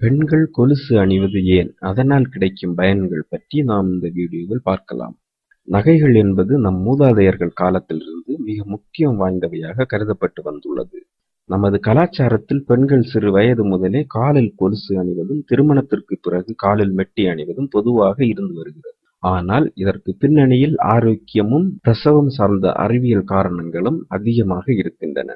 பெண்கள் கொலுசு அணிவது ஏன், அதனால் கிடைக்கும் பயன்கள் பற்றி நாம் இந்த வீடியோவில் பார்க்கலாம். நகைகள் என்பது நம் மூதாதையர்கள் காலத்திலிருந்து மிக முக்கியம் வாய்ந்தவையாக கருதப்பட்டு வந்துள்ளது. நமது கலாச்சாரத்தில் பெண்கள் சிறு வயது முதலே காலில் கொலுசு அணிவதும் திருமணத்திற்கு பிறகு காலில் மெட்டி அணிவதும் பொதுவாக இருந்து வருகிறது. ஆனால் இதற்கு பின்னணியில் ஆரோக்கியமும் பிரசவம் சார்ந்த அறிவியல் காரணங்களும் அதிகமாக இருக்கின்றன.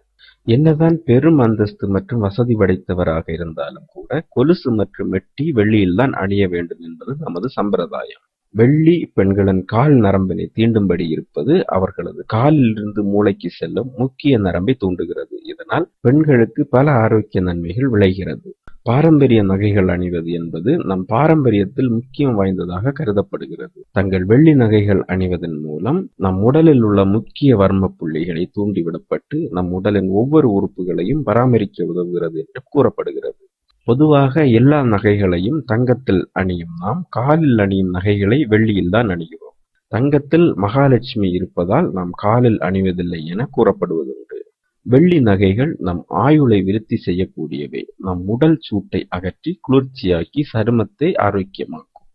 என்னதான் பெரும் அந்தஸ்து மற்றும் வசதி படைத்தவராக இருந்தாலும் கூட கொலுசு மற்றும் மெட்டி வெள்ளியில்தான் அணிய வேண்டும் என்பது நமது சம்பிரதாயம். வெள்ளி பெண்களின் கால் நரம்பினை தீண்டும்படி இருப்பது அவர்களது காலில் இருந்து மூளைக்கு செல்லும் முக்கிய நரம்பை தூண்டுகிறது. இதனால் பெண்களுக்கு பல ஆரோக்கிய நன்மைகள் விளைகிறது. பாரம்பரிய நகைகள் அணிவது என்பது நம் பாரம்பரியத்தில் முக்கியம் வாய்ந்ததாக கருதப்படுகிறது. தங்கள் வெள்ளி நகைகள் அணிவதன் மூலம் நம் உடலில் உள்ள முக்கிய வர்ம புள்ளிகளை தூண்டிவிடப்பட்டு நம் உடலின் ஒவ்வொரு உறுப்புகளையும் பராமரிக்க உதவுகிறது என்று கூறப்படுகிறது. பொதுவாக எல்லா நகைகளையும் தங்கத்தில் அணியும் நாம் காலில் அணியும் நகைகளை வெள்ளியில் தான் அணிகிறோம். தங்கத்தில் மகாலட்சுமி இருப்பதால் நாம் காலில் அணிவதில்லை என கூறப்படுவதுண்டு. வெள்ளி நகைகள் நம் ஆயுளை விருத்தி செய்யக்கூடியவை. நம் உடல் சூட்டை அகற்றி குளிர்ச்சியாக்கி சருமத்தை ஆரோக்கியமாக்கும்.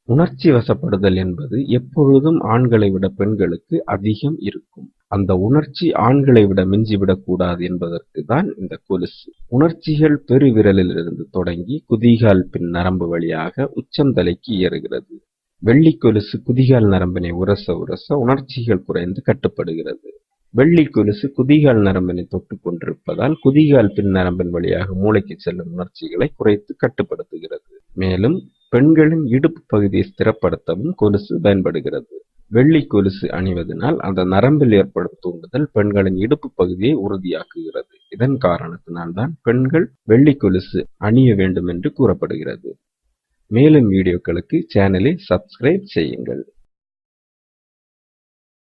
உணர்ச்சி வசப்படுதல் என்பது எப்பொழுதும் ஆண்களை விட பெண்களுக்கு அதிகம் இருக்கும். அந்த உணர்ச்சி ஆண்களை விட மிஞ்சிவிடக் கூடாது என்பதற்கு தான் இந்த கொலுசு. உணர்ச்சிகள் பெருவிரலிலிருந்து தொடங்கி குதிகால் பின் நரம்பு வழியாக உச்சந்தலைக்கு ஏறுகிறது. வெள்ளி கொலுசு குதிகால் நரம்பினை உரச உரச உணர்ச்சிகள் குறைந்து கட்டுப்படுகிறது. வெள்ளி கொலுசு குதிகால் நரம்பினை தொட்டு கொண்டிருப்பதால் குதிகால் பின் நரம்பின் வழியாக மூளைக்கு செல்லும் உணர்ச்சிகளை குறைத்து கட்டுப்படுத்துகிறது. மேலும் பெண்களின் இடுப்பு பகுதியை ஸ்திரப்படுத்தவும் கொலுசு பயன்படுகிறது. வெள்ளி கொலுசு அணிவதனால் அந்த நரம்பில் ஏற்படும் தூண்டுதல் பெண்களின் இடுப்பு பகுதியை உறுதியாக்குகிறது. இதன் காரணத்தினால்தான் பெண்கள் வெள்ளி கொலுசு அணிய வேண்டும் என்று கூறப்படுகிறது. மேலும் வீடியோக்களுக்கு சேனலை சப்ஸ்கிரைப் செய்யுங்கள்.